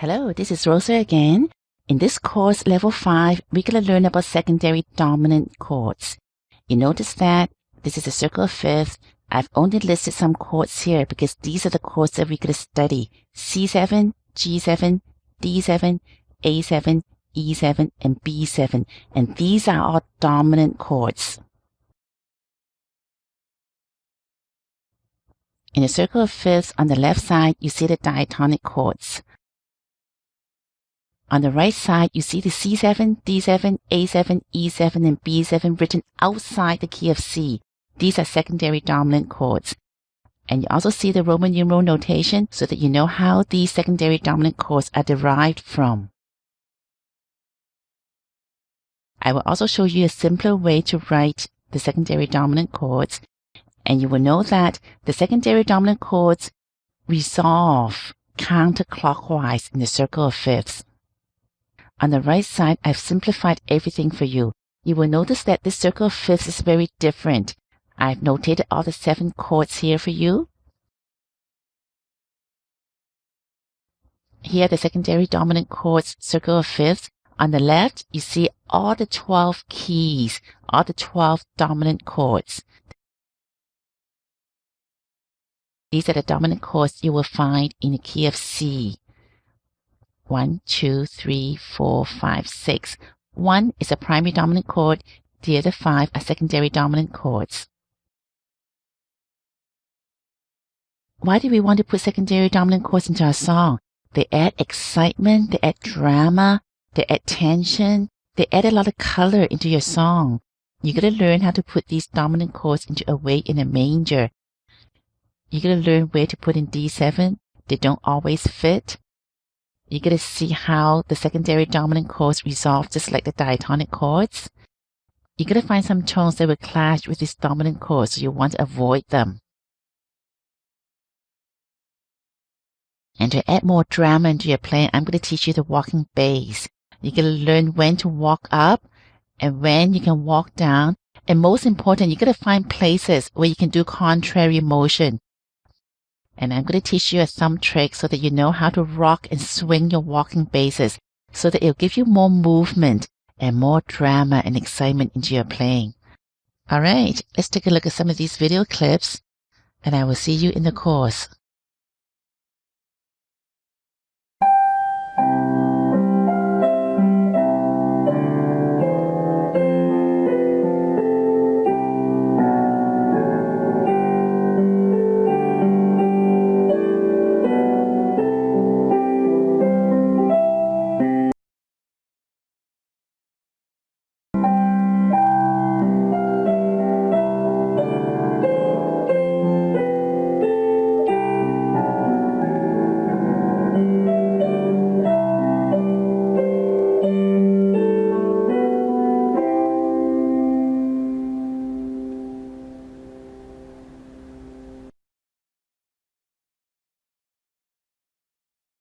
Hello, this is Rosa again. In this course, level 5, we're going to learn about secondary dominant chords. You notice that this is a circle of fifths. I've only listed some chords here because these are the chords that we're going to study. C7, G7, D7, A7, E7, and B7. And these are all dominant chords. In a circle of fifths, on the left side, you see the diatonic chords. On the right side, you see the C7, D7, A7, E7, and B7 written outside the key of C. These are secondary dominant chords. And you also see the Roman numeral notation so that you know how these secondary dominant chords are derived from. I will also show you a simpler way to write the secondary dominant chords. And you will know that the secondary dominant chords resolve counterclockwise in the circle of fifths. On the right side, I've simplified everything for you. You will notice that this circle of fifths is very different. I've notated all the 7 chords here for you. Here are the secondary dominant chords, circle of fifths. On the left, you see all the 12 keys, all the 12 dominant chords. These are the dominant chords you will find in the key of C. 1, 2, 3, 4, 5, 6. 1 is a primary dominant chord. The other 5 are secondary dominant chords. Why do we want to put secondary dominant chords into our song? They add excitement, they add drama, they add tension, they add a lot of color into your song. You're going to learn how to put these dominant chords into Away in a Manger. You're going to learn where to put in D7. They don't always fit. You're going to see how the secondary dominant chords resolve just like the diatonic chords. You're going to find some tones that will clash with these dominant chords, so you want to avoid them. And to add more drama into your playing, I'm going to teach you the walking bass. You're going to learn when to walk up and when you can walk down. And most important, you're going to find places where you can do contrary motion. And I'm going to teach you a thumb trick so that you know how to rock and swing your walking basses so that it'll give you more movement and more drama and excitement into your playing. Alright, let's take a look at some of these video clips and I will see you in the course.